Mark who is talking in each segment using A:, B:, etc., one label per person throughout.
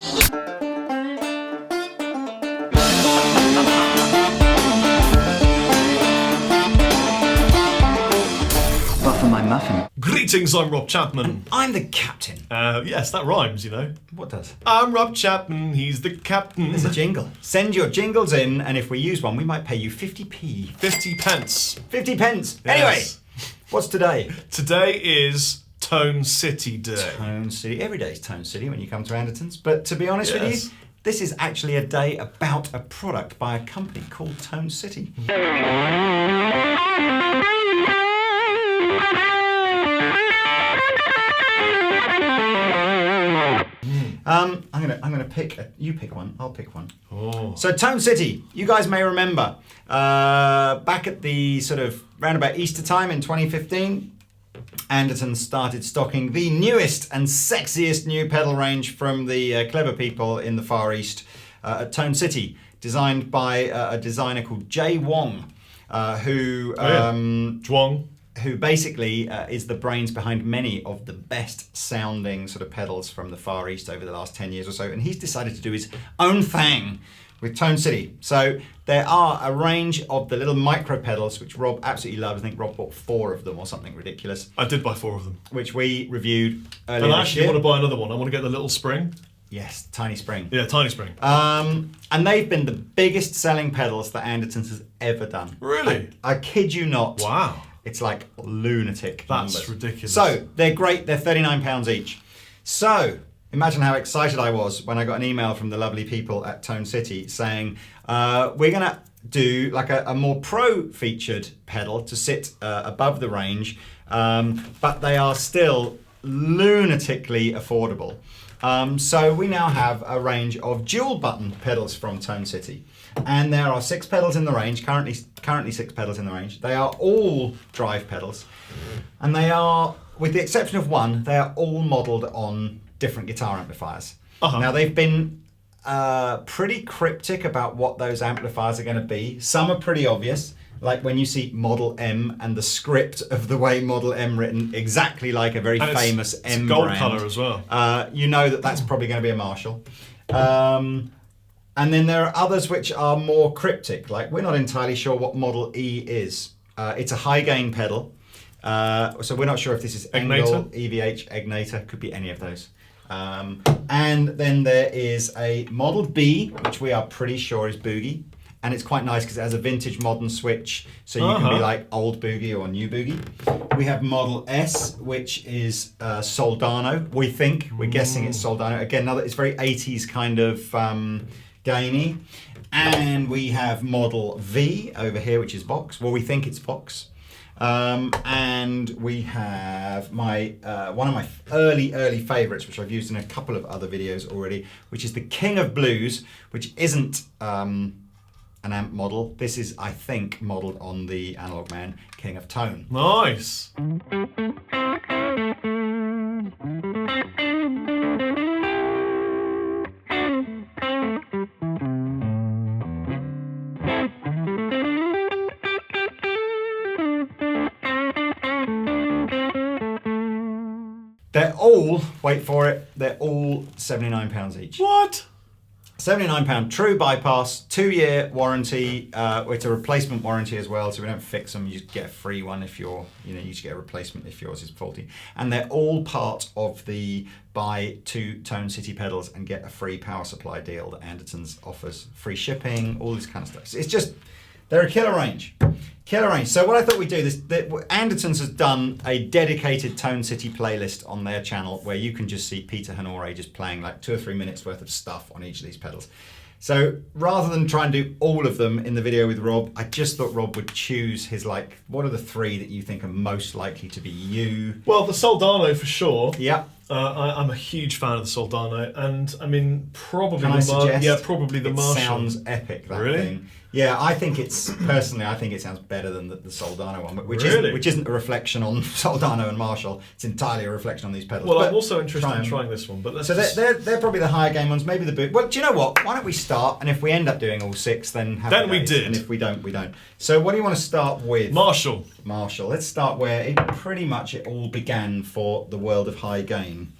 A: For my muffin.
B: Greetings, I'm Rob Chapman.
A: And I'm the captain.
B: Yes, that rhymes, you know.
A: What does?
B: I'm Rob Chapman, he's the captain.
A: There's a jingle. Send your jingles in, and if we use one, we might pay you 50p.
B: 50 pence.
A: 50 pence.
B: Yes.
A: Anyway, what's today?
B: Today is Tone City Day.
A: Tone City. Every day is Tone City when you come to Andertons. But to be honest with you, this is actually a day about a product by a company called Tone City. I'm gonna pick. You pick one. I'll pick one.
B: Oh.
A: So Tone City, you guys may remember back at the sort of round about Easter time in 2015, Andertons started stocking the newest and sexiest new pedal range from the clever people in the Far East at Tone City, designed by a designer called Jay Wong, who basically is the brains behind many of the best sounding sort of pedals from the Far East over the last 10 years or so. And he's decided to do his own thing with Tone City. So there are a range of the little micro pedals, which Rob absolutely loves. I think Rob bought 4 of them or something ridiculous.
B: I did buy 4 of them.
A: Which we reviewed earlier
B: And I
A: this
B: actually
A: year.
B: want to buy another one. I want to get the little spring.
A: Yes, tiny spring.
B: Yeah, tiny spring.
A: And they've been the biggest selling pedals that Andertons has ever done.
B: Really?
A: I kid you not.
B: Wow.
A: It's like lunatic
B: That's
A: numbers.
B: ridiculous.
A: So, they're great. They're £39 each. So, imagine how excited I was when I got an email from the lovely people at Tone City saying, we're going to do like a more pro-featured pedal to sit above the range, but they are still lunatically affordable. So we now have a range of dual button pedals from Tone City. And there are 6 pedals in the range, currently 6 pedals in the range. They are all drive pedals. And they are, with the exception of one, they are all modelled on different guitar amplifiers. Now they've been pretty cryptic about what those amplifiers are going to be. Some are pretty obvious, like when you see Model M and the script of the way Model M written, exactly like a very famous M
B: gold
A: brand.
B: colour as well.
A: You know that's probably going to be a Marshall. And then there are others which are more cryptic, like we're not entirely sure what Model E is. It's a high gain pedal, so we're not sure if this is Engel, EVH, Egnator, could be any of those. And then there is a Model B, which we are pretty sure is Boogie. And it's quite nice because it has a vintage modern switch, so you can be like old Boogie or new Boogie. We have Model S, which is Soldano, we think. We're guessing it's Soldano. Again, it's very 80s kind of gainy. And we have Model V over here, which is Vox. Well, we think it's Vox. And we have my one of my early favourites, which I've used in a couple of other videos already, which is the King of Blues, which isn't an amp model. This is, I think, modelled on the Analog Man King of Tone.
B: Nice.
A: They're all, wait for it, they're all £79 each.
B: What?
A: £79 true bypass, 2-year warranty. It's a replacement warranty as well, so we don't fix them. You get a free one if you just get a replacement if yours is faulty. And they're all part of the buy 2 Tone City pedals and get a free power supply deal that Andertons offers. Free shipping, all this kind of stuff. So it's just, they're a killer range. Killer range. So what I thought we'd do is Andertons has done a dedicated Tone City playlist on their channel where you can just see Peter Honore just playing like 2 or 3 minutes worth of stuff on each of these pedals. So rather than try and do all of them in the video with Rob, I just thought Rob would choose his what are the 3 that you think are most likely to be you?
B: Well, the Soldano for sure.
A: Yeah.
B: I'm a huge fan of the Soldano, and I mean probably
A: Can I suggest?
B: probably the
A: It
B: Marshall.
A: sounds epic. That
B: Really?
A: thing. Yeah, I think it's personally. I think it sounds better than the Soldano one, which isn't a reflection on Soldano and Marshall. It's entirely a reflection on these pedals.
B: Well,
A: But
B: I'm also interested in trying this one, but let's
A: So
B: just...
A: they're probably the higher game ones. Maybe the boot. Well, do you know what? Why don't we start? And if we end up doing all 6, then have
B: Then we did.
A: And if we don't, we don't. So what do you want to start with?
B: Marshall.
A: Marshall. Let's start where it all began for the world of high gain.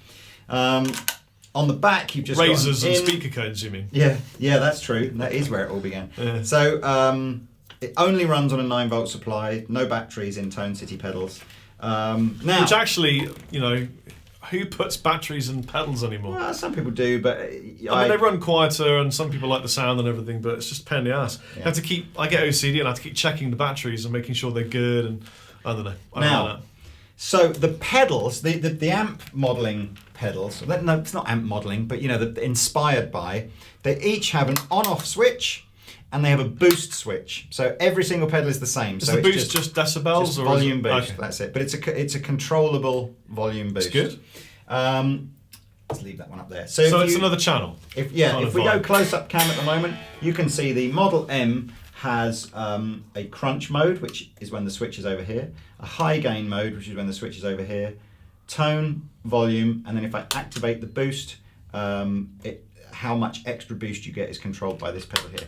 A: On the back, you've just
B: razors
A: got
B: and speaker cones. You mean?
A: Yeah, that's true. That is where it all began.
B: Yeah.
A: So it only runs on a 9-volt supply. No batteries in Tone City pedals. Now,
B: which actually, who puts batteries in pedals anymore?
A: Well, some people do, but
B: I mean, they run quieter, and some people like the sound and everything, but it's just a pain in the ass.
A: Yeah.
B: You have to keep. I get OCD, and I have to keep checking the batteries and making sure they're good. And I don't know. I don't like that.
A: So the pedals, the amp modelling pedals. No, it's not amp modelling, but inspired by. They each have an on-off switch. And they have a boost switch, so every single pedal is the same.
B: Is
A: so
B: the boost just decibels
A: just
B: or
A: volume boost?
B: Okay.
A: That's it. But it's a controllable volume boost.
B: It's good.
A: Let's leave that one up there. So
B: it's another channel.
A: If we go close-up cam at the moment, you can see the Model M has a crunch mode, which is when the switch is over here, a high gain mode, which is when the switch is over here, tone, volume, and then if I activate the boost, how much extra boost you get is controlled by this pedal here.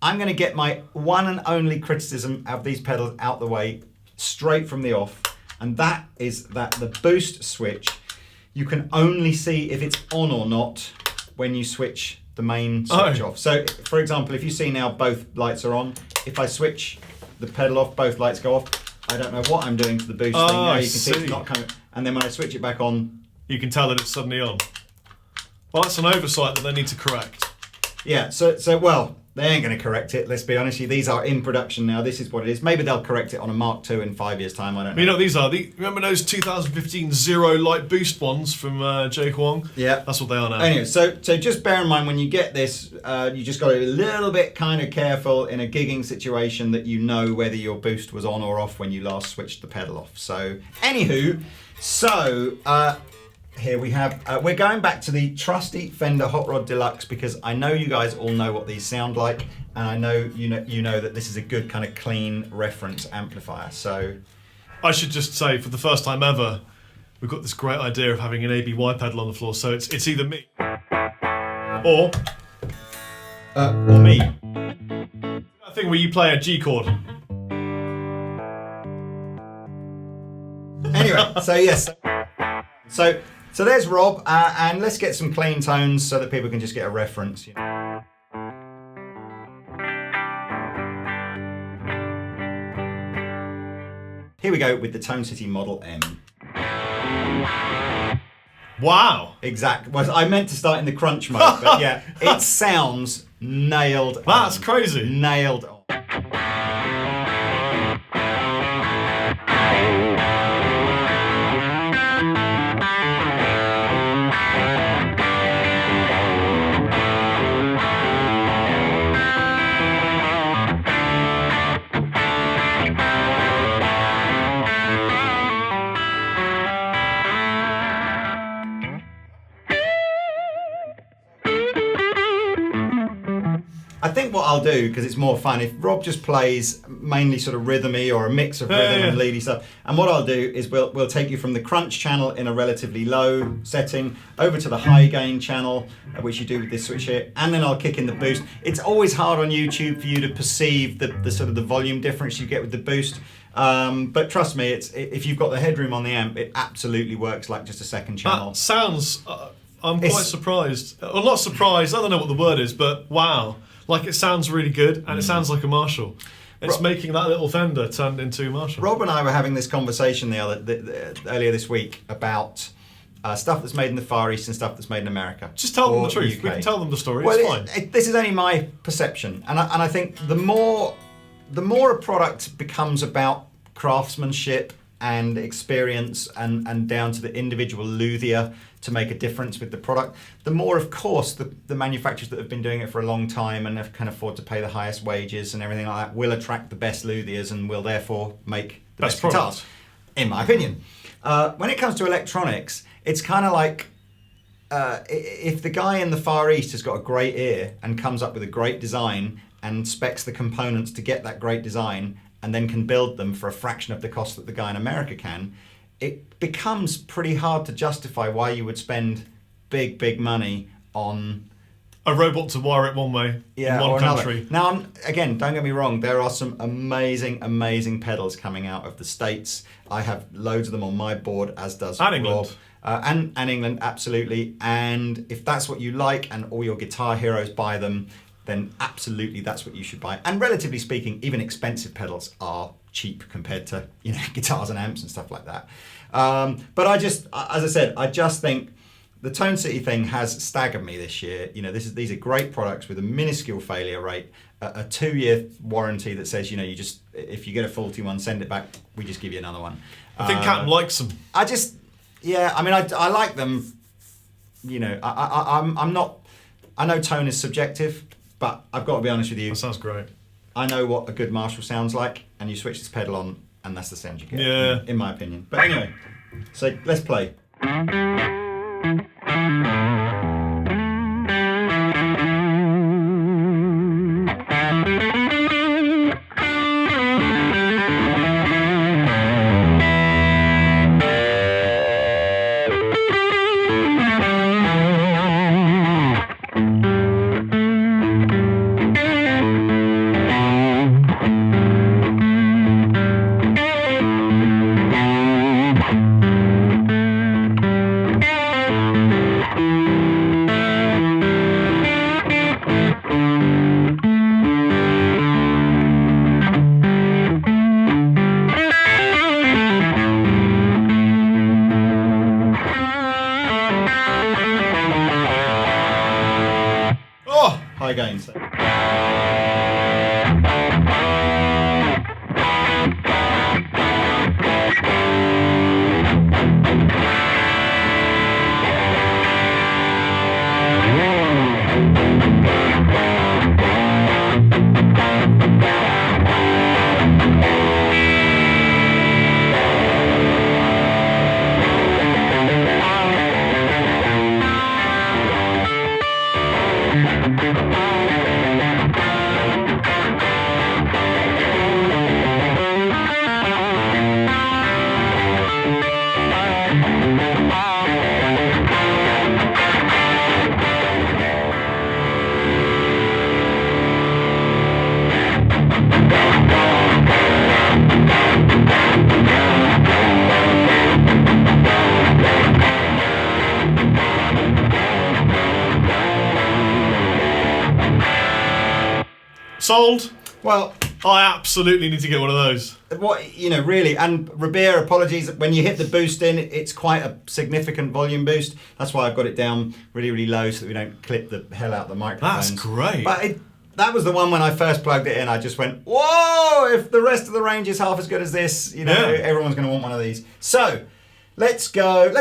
A: I'm going to get my one and only criticism of these pedals out the way straight from the off, and that is that the boost switch, you can only see if it's on or not when you switch the main switch off. So, for example, if you see now both lights are on, if I switch the pedal off, both lights go off. I don't know what I'm doing to the boost thing. Now you can see it's not coming, and then when I switch it back on,
B: you can tell that it's suddenly on. Well, that's an oversight that they need to correct.
A: Yeah. So well. They ain't going to correct it, let's be honest. These are in production now. This is what it is. Maybe they'll correct it on a Mark II in 5 years' time. I don't know.
B: You know what these are? Remember those 2015 Zero Light Boost ones from Jay Huang?
A: Yeah.
B: That's what they are now.
A: Anyway, so just bear in mind when you get this, you just got to be a little bit kind of careful in a gigging situation that you know whether your boost was on or off when you last switched the pedal off. So, anywho, here we have, we're going back to the trusty Fender Hot Rod Deluxe because I know you guys all know what these sound like, and I know you know that this is a good kind of clean reference amplifier. So
B: I should just say, for the first time ever, we've got this great idea of having an ABY pedal on the floor. So it's either me or
A: me.
B: That thing where you play a G chord.
A: Anyway, so yes, so there's Rob, and let's get some clean tones so that people can just get a reference. Here we go with the Tone City Model M.
B: Wow.
A: Exactly. Well, I meant to start in the crunch mode, but yeah, it sounds nailed.
B: That's crazy.
A: Nailed on. I think what I'll do, because it's more fun, if Rob just plays mainly sort of rhythmy or a mix of rhythm and leady stuff, and what I'll do is we'll take you from the crunch channel in a relatively low setting over to the high gain channel, which you do with this switch here, and then I'll kick in the boost. It's always hard on YouTube for you to perceive the sort of the volume difference you get with the boost. But trust me, if you've got the headroom on the amp, it absolutely works like just a second channel.
B: That sounds, I'm quite surprised. Well, not surprised, I don't know what the word is, but wow. Like, it sounds really good, and it sounds like a Marshall. It's making that little Fender turned into a Marshall.
A: Rob and I were having this conversation earlier this week about stuff that's made in the Far East and stuff that's made in America.
B: Just tell them the truth. We can tell them the story.
A: Well,
B: it's fine.
A: This is only my perception, and I think the more a product becomes about craftsmanship and experience and down to the individual luthier to make a difference with the product, the more, of course, the manufacturers that have been doing it for a long time and can afford to pay the highest wages and everything like that will attract the best luthiers and will therefore make the best guitars, in my opinion. When it comes to electronics, it's kind of like if the guy in the Far East has got a great ear and comes up with a great design and specs the components to get that great design and then can build them for a fraction of the cost that the guy in America can, it becomes pretty hard to justify why you would spend big money on
B: a robot to wire it one way in one country.
A: Now, again, don't get me wrong. There are some amazing pedals coming out of the States. I have loads of them on my board, as does
B: And
A: Rob.
B: England.
A: And England, absolutely. And if that's what you like and all your guitar heroes buy them, then absolutely that's what you should buy. And relatively speaking, even expensive pedals are cheap compared to guitars and amps and stuff like that. But as I said, I just think the Tone City thing has staggered me this year. These are great products with a minuscule failure rate, a 2-year warranty that says, if you get a faulty one, send it back. We just give you another one.
B: I think Captain likes them.
A: I like them. I'm not. I know tone is subjective, but I've got to be honest with you.
B: That sounds great.
A: I know what a good Marshall sounds like, and you switch this pedal on, and that's the sound you get.
B: Yeah.
A: In my opinion. But anyway, so let's play. High gains.
B: Sold.
A: Well,
B: I absolutely need to get one of those.
A: Really, and Rabir, apologies, when you hit the boost in, it's quite a significant volume boost. That's why I've got it down really, really low so that we don't clip the hell out of the microphones.
B: That's great.
A: But that was the one when I first plugged it in, I just went, whoa, if the rest of the range is half as good as this, everyone's going to want one of these. So, let's go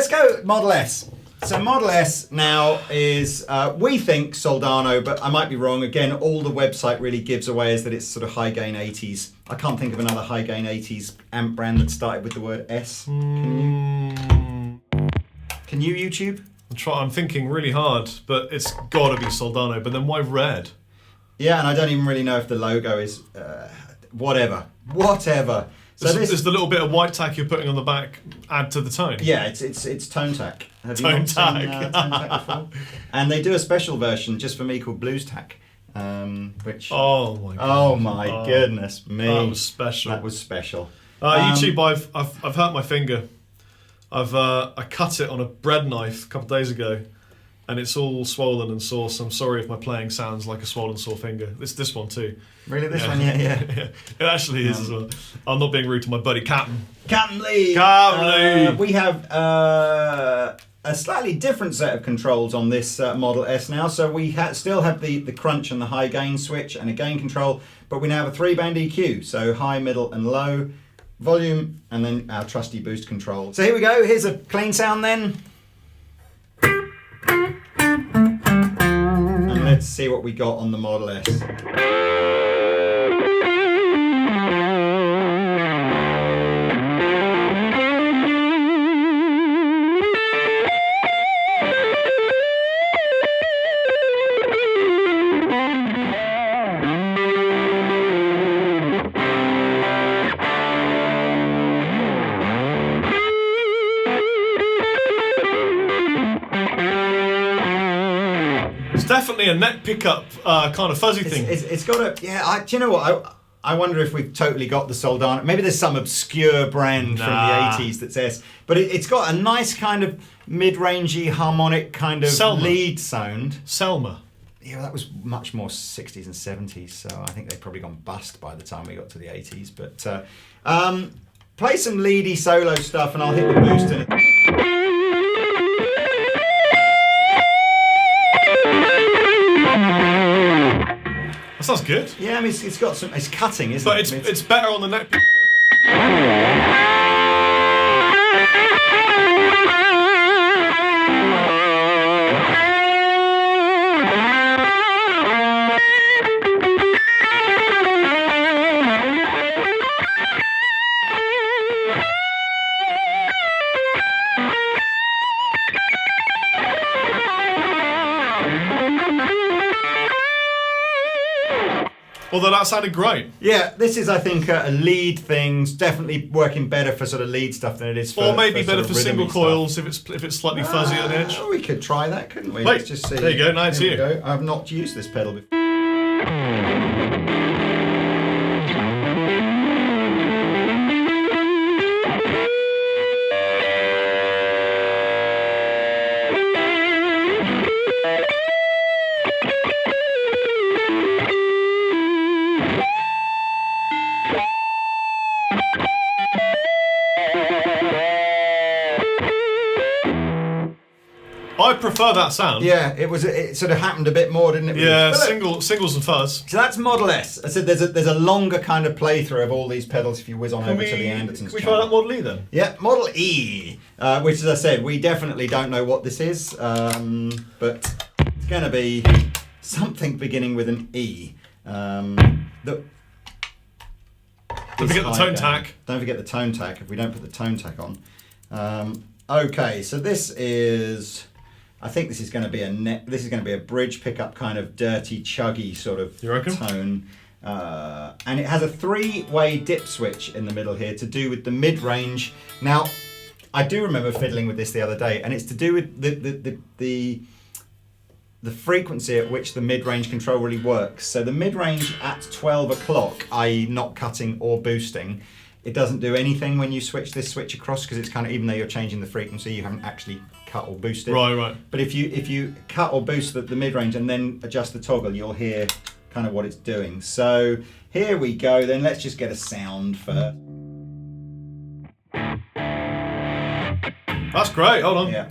A: Model S. So Model S now is, we think Soldano, but I might be wrong. Again, all the website really gives away is that it's sort of high gain 80s. I can't think of another high gain 80s amp brand that started with the word S. Can you YouTube?
B: I'm thinking really hard, but it's got to be Soldano. But then why red?
A: Yeah, and I don't even really know if the logo is whatever. So
B: is the little bit of white tack you're putting on the back add to the tone?
A: Yeah, it's tone tack. Have you
B: Tone
A: not
B: tack.
A: seen tone tack before? And they do a special version just for me called Blues Tack, which
B: oh my god,
A: oh my goodness me,
B: that was special.
A: That was special.
B: YouTube, I've hurt my finger. I cut it on a bread knife a couple of days ago, and it's all swollen and sore. So I'm sorry if my playing sounds like a swollen sore finger. This one too.
A: Really, this one? Yeah.
B: It actually is as well. I'm not being rude to my buddy Captain.
A: Captain Lee. We have a slightly different set of controls on this Model S now. So we still have the crunch and the high gain switch and a gain control, but we now have a 3-band EQ. So high, middle, and low volume, and then our trusty boost control. So here we go. Here's a clean sound then. And let's see what we got on the Model S.
B: Definitely definitely a neck pickup kind of fuzzy thing.
A: It's got a... Yeah, do you know what? I wonder if we've totally got the Soldano. Maybe there's some obscure brand from the 80s that says... But it's got a nice kind of mid-rangey, harmonic kind of lead sound.
B: Selma.
A: Yeah, well, that was much more 60s and 70s, so I think they'd probably gone bust by the time we got to the 80s. But play some leady solo stuff and I'll hit the boost in it.
B: That sounds good.
A: Yeah, I mean, it's got some... It's cutting, isn't
B: but
A: it?
B: But it's better on the neck. Although that sounded great.
A: Yeah, this is, I think, a lead thing. It's definitely working better for sort of lead stuff than it is for...
B: Or maybe
A: for
B: better
A: sort of
B: for single
A: rhythmy
B: coils if it's slightly fuzzy on the edge.
A: We could try that, couldn't we?
B: Wait,
A: Let's just see.
B: there you go, now it's
A: Here
B: you.
A: we go. I've not used this pedal before.
B: I prefer that sound.
A: Yeah, it sort of happened a bit more, didn't it?
B: Yeah, singles and fuzz.
A: So that's Model S. I said there's a longer kind of playthrough of all these pedals if you whiz on over to the Andertons
B: Can we
A: channel.
B: try that Model E then?
A: Yeah, Model E, which, as I said, we definitely don't know what this is, but it's going to be something beginning with an E.
B: Don't forget the tone tack.
A: Don't forget the tone tack if we don't put the tone tack on. Okay, so this is... I think this is going to be this is going to be a bridge pickup kind of dirty, chuggy sort of tone. And it has a 3-way dip switch in the middle here to do with the mid-range. Now, I do remember fiddling with this the other day, and it's to do with the frequency at which the mid-range control really works. So the mid-range at 12 o'clock, i.e. not cutting or boosting, it doesn't do anything when you switch this switch across because it's kind of, even though you're changing the frequency, you haven't actually cut or boosted.
B: Right.
A: But if you cut or boost the mid-range and then adjust the toggle, you'll hear kind of what it's doing. So here we go then, let's just get a sound first.
B: That's great, hold on.
A: Yeah.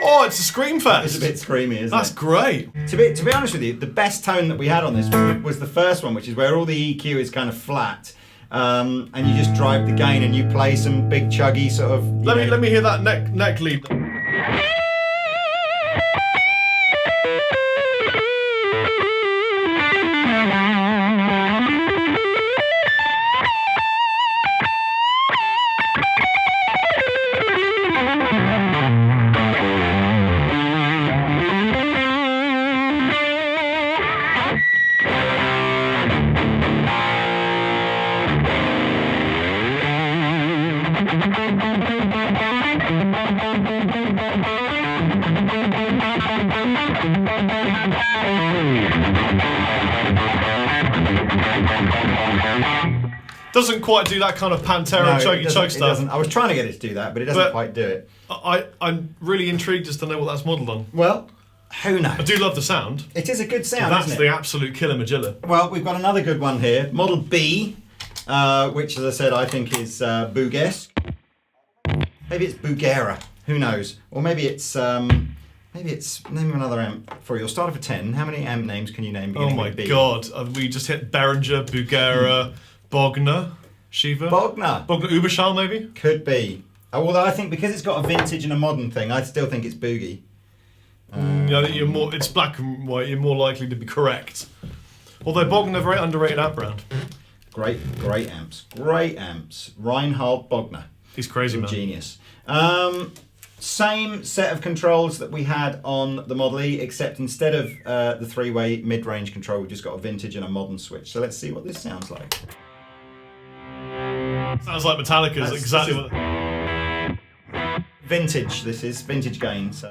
B: Oh, it's a scream fest.
A: It's a bit screamy, isn't
B: That's
A: it?
B: great.
A: To be honest with you, the best tone that we had on this was the first one, which is where all the EQ is kind of flat, and you just drive the gain and you play some big chuggy sort of.
B: Let me hear that neck lead. Doesn't quite do that kind of Pantera choky choke stuff.
A: I was trying to get it to do that, but it doesn't quite do it.
B: I'm really intrigued as to know what that's modelled on.
A: Well, who knows?
B: I do love the sound.
A: It is a good sound,
B: That's
A: isn't
B: the
A: it?
B: absolute killer Magilla.
A: Well, we've got another good one here. Model B, which, as I said, I think is Boogesque. Maybe it's Boogera. Who knows? Or maybe it's name another amp for you. You'll start off at 10. How many amp names can you name?
B: Oh my god! We just hit Behringer, Boogera, Bogner, Shiva.
A: Bogner
B: Uberschall, maybe.
A: Could be. Although I think because it's got a vintage and a modern thing, I still think it's Boogie.
B: It's black and white. You're more likely to be correct. Although Bogner, very underrated amp brand.
A: Great amps. Reinhard Bogner.
B: He's crazy, man.
A: Genius. Same set of controls that we had on the Model E, except instead of the three-way mid-range control, we've just got a vintage and a modern switch. So let's see what this sounds like.
B: Sounds like Metallica's exactly what...
A: Vintage, this is. Vintage gain, so...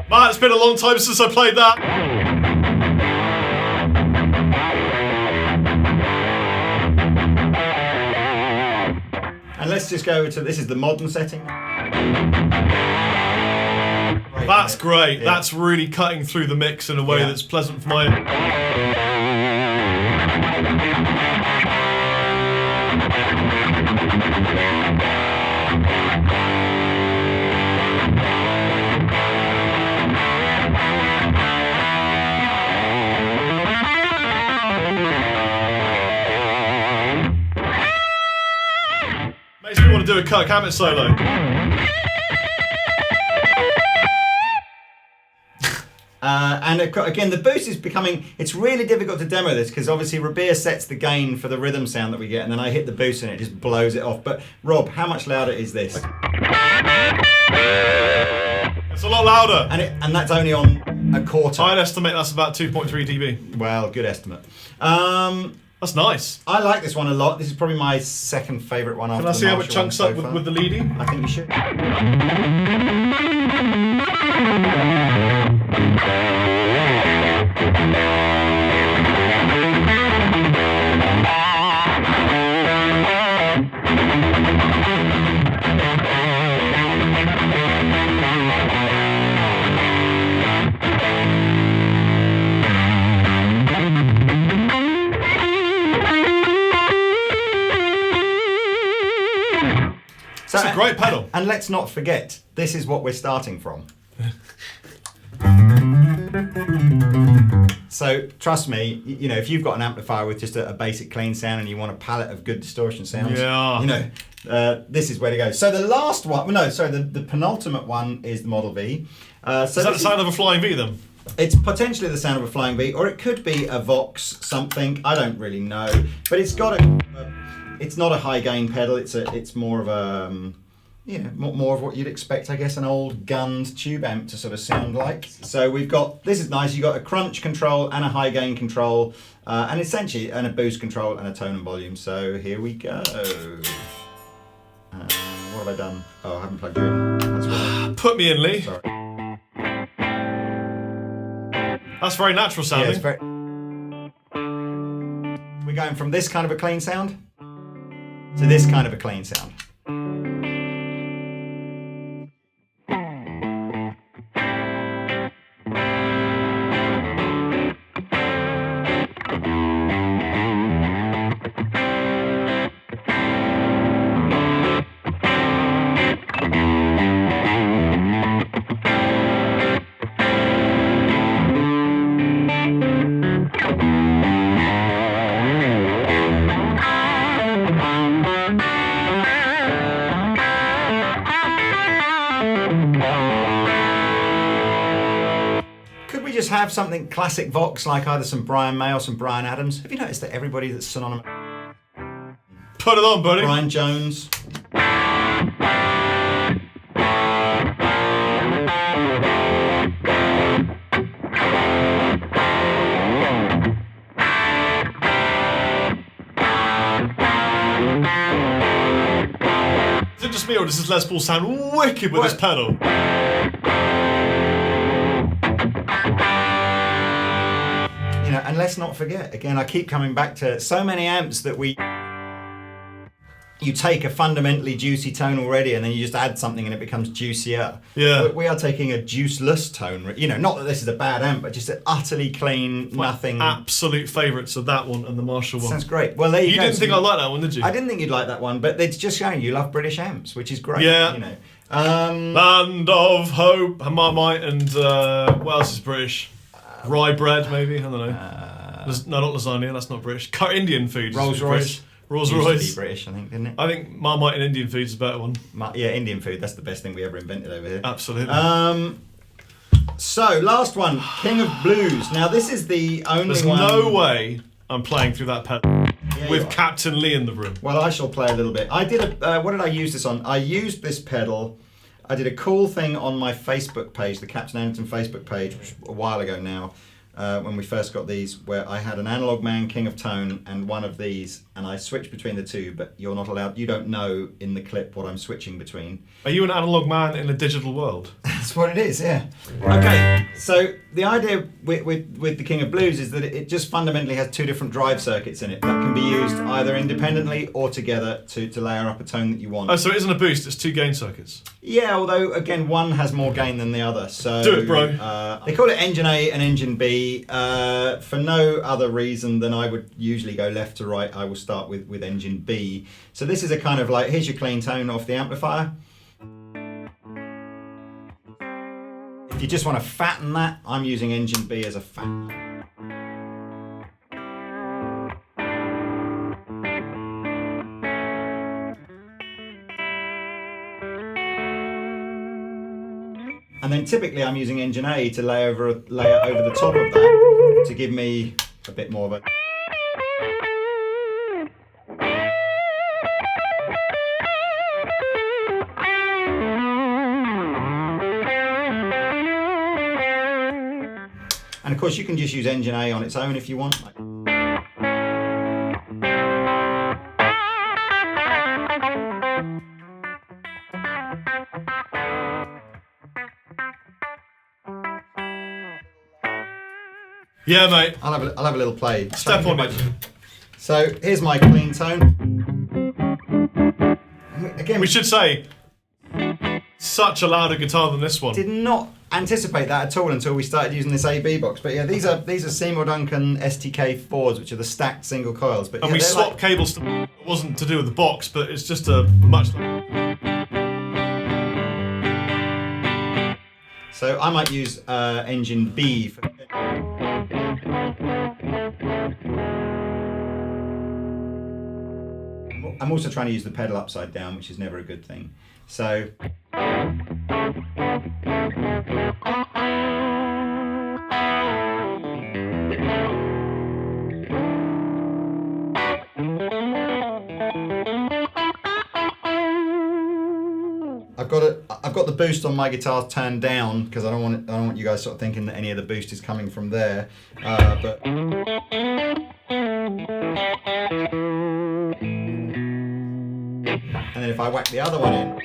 B: Man, it's been a long time since I played that.
A: And let's just go to, this is the modern setting.
B: That's great. Yeah. That's really cutting through the mix in a way that's pleasant for my... Makes me want to do a Kirk Hammett solo.
A: And again, the boost is becoming, it's really difficult to demo this because obviously Rabea sets the gain for the rhythm sound that we get and then I hit the boost and it just blows it off. But Rob, how much louder is this?
B: It's a lot louder.
A: And that's only on a quarter.
B: I'd estimate that's about 2.3 dB.
A: Well, good estimate.
B: That's nice.
A: I like this one a lot. This is probably my second favourite one after the
B: Can I see how it
A: Marshall
B: chunks
A: one
B: up
A: so far.
B: with the leady?
A: I think you should.
B: It's a great pedal.
A: And let's not forget, this is what we're starting from. So trust me, you know, if you've got an amplifier with just a basic clean sound and you want a palette of good distortion sounds, you know, this is where to go. So the last one, the penultimate one is the Model V.
B: Is that the sound of a flying V then?
A: It's potentially the sound of a flying V, or it could be a Vox something. I don't really know, but it's got it's not a high gain pedal. It's more of a more of what you'd expect, I guess, an old gunned tube amp to sort of sound like. So we've got, this is nice. You've got a crunch control and a high gain control, and essentially a boost control and a tone and volume. So here we go. What have I done? Oh, I haven't plugged you in. That's right.
B: Put me in, Lee.
A: Sorry.
B: That's very natural sounding.
A: Yeah, we're going from this kind of a clean sound to this kind of a clean sound. Have something classic Vox like either some Brian May or some Brian Adams. Have you noticed that everybody that's synonymous?
B: Put it on, buddy.
A: Brian Jones.
B: just me, or does this Les Paul sound wicked with this pedal?
A: You know, and let's not forget, again, I keep coming back to so many amps that you take a fundamentally juicy tone already and then you just add something and it becomes juicier.
B: Yeah.
A: We are taking a juiceless tone. You know, not that this is a bad amp, but just an utterly clean, nothing.
B: Absolute favourites are that one and the Marshall one.
A: Sounds great. Well, there you go.
B: You didn't think I liked that one, did you?
A: I didn't think you'd like that one, but it's just showing you love British amps, which is great.
B: Yeah.
A: You know.
B: Land of Hope, Marmite, and what else is British? Rye bread, maybe? I don't know. No, not lasagna, that's not British. Indian food.
A: Rolls Royce.
B: Rolls
A: Used
B: Royce.
A: to be British, I think, didn't it?
B: I think Marmite and Indian food is a better one.
A: Yeah, Indian food. That's the best thing we ever invented over here.
B: Absolutely.
A: So, last one, King of Blues. Now, this is the only one...
B: There's no way I'm playing through that pedal with Captain Lee in the room.
A: Well, I shall play a little bit. I did what did I use this on? I used this pedal. I did a cool thing on my Facebook page, the Captain Anderton Facebook page, which was a while ago now, when we first got these, where I had an Analog Man King of Tone and one of these, and I switched between the two, but you're not allowed, you don't know in the clip what I'm switching between.
B: Are you an analog man in a digital world?
A: That's what it is, yeah. Okay, so the idea with the King of Blues is that it just fundamentally has two different drive circuits in it that can be used either independently or together to layer up a tone that you want.
B: Oh, so it isn't a boost, it's two gain circuits?
A: Yeah, although, again, one has more gain than the other. So
B: do it, bro.
A: They call it Engine A and Engine B for no other reason than I would usually go left to right. I will start with Engine B. So this is a kind of like, here's your clean tone off the amplifier. If you just want to fatten that, I'm using Engine B as a fatten. And then typically I'm using Engine A to layer over the top of that to give me a bit more of a... And of course you can just use Engine A on its own if you want.
B: Yeah, mate.
A: I'll have a little play.
B: Step on it.
A: So here's my clean tone. Again,
B: we should say, such a louder guitar than this one.
A: Did not anticipate that at all until we started using this AB box. But yeah, these are Seymour Duncan STK4s, which are the stacked single coils. But
B: and
A: yeah,
B: we swapped cables. It wasn't to do with the box, but it's just a much.
A: So I might use Engine B for. I'm also trying to use the pedal upside down, which is never a good thing. So. I've got the boost on my guitar turned down because I don't want you guys sort of thinking that any of the boost is coming from there. But and then if I whack the other one in.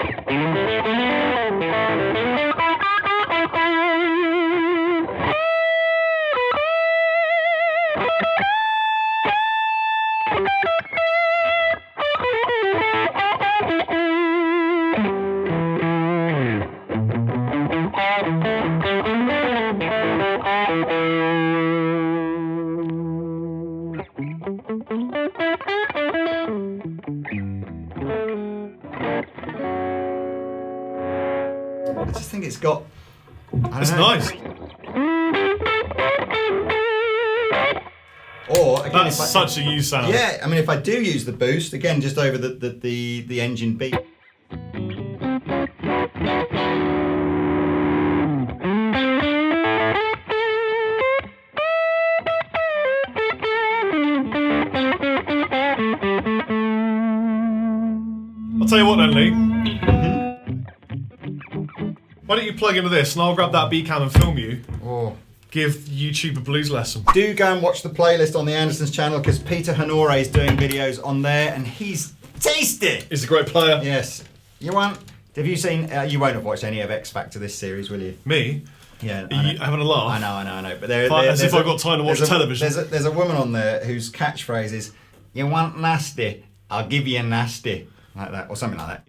A: I just think it's got.
B: It's nice.
A: Or again,
B: that's such a you sound.
A: Yeah, I mean, if I do use the boost again, just over the Engine B.
B: I'll tell you what then, Lee. Why don't you plug into this and I'll grab that B cam and film you.
A: Oh.
B: Give YouTube a blues lesson.
A: Do go and watch the playlist on the Andertons channel because Peter Honore is doing videos on there and he's tasty.
B: He's a great player.
A: Yes. You want? Have you seen? You won't have watched any of X Factor this series, will you?
B: Me?
A: Yeah.
B: Are you having a laugh?
A: I know. But
B: as if I've got time to watch television.
A: There's a woman on there whose catchphrase is, "You want nasty? I'll give you nasty," like that, or something like that.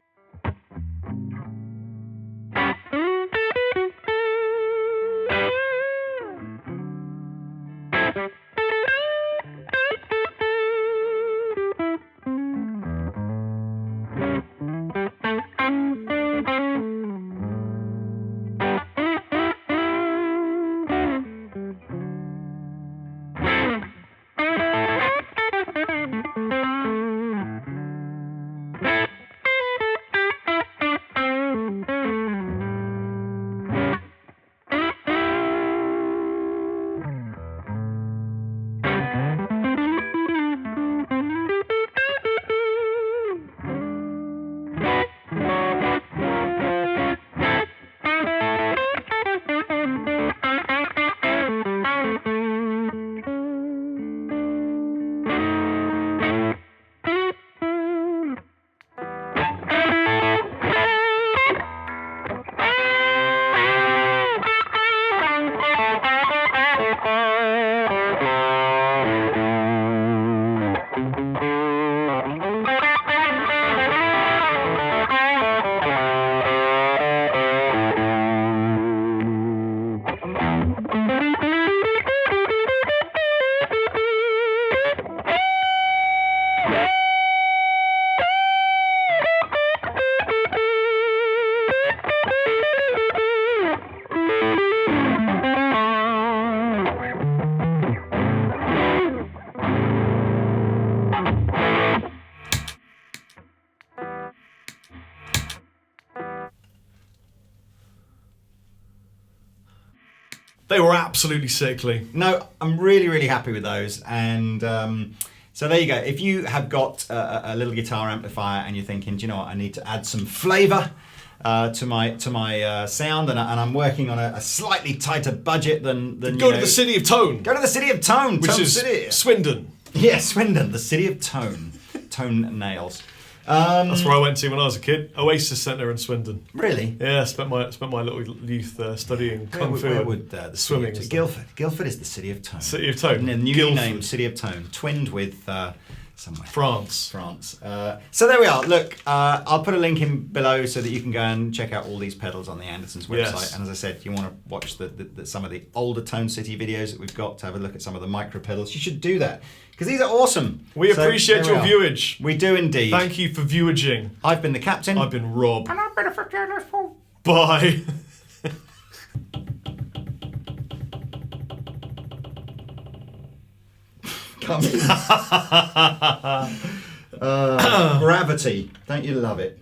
B: They were absolutely sickly.
A: No, I'm really, really happy with those. And so there you go. If you have got a little guitar amplifier and you're thinking, do you know what, I need to add some flavour to my sound, and I'm working on a slightly tighter budget than
B: Go to the City of Tone.
A: Go to the City of Tone,
B: which
A: Tone
B: is
A: City.
B: Swindon.
A: Yeah, Swindon, the City of Tone. Tone nails.
B: That's where I went to when I was a kid. Oasis Centre in Swindon.
A: Really?
B: Yeah, I spent my little youth studying kung fu.
A: Where would the
B: swimming?
A: Guildford. Guildford is the City of Tone.
B: City of Tone.
A: Newly named City of Tone, twinned with somewhere.
B: France.
A: So there we are. Look, I'll put a link in below so that you can go and check out all these pedals on the Andertons website. Yes. And as I said, you want to watch some of the older Tone City videos that we've got to have a look at some of the micro pedals. You should do that because these are awesome.
B: We appreciate your viewage.
A: We do indeed.
B: Thank you for viewaging.
A: I've been the captain.
B: I've been Rob.
A: And I've been a fabulous fool.
B: Bye.
A: Come in. Gravity. Don't you love it?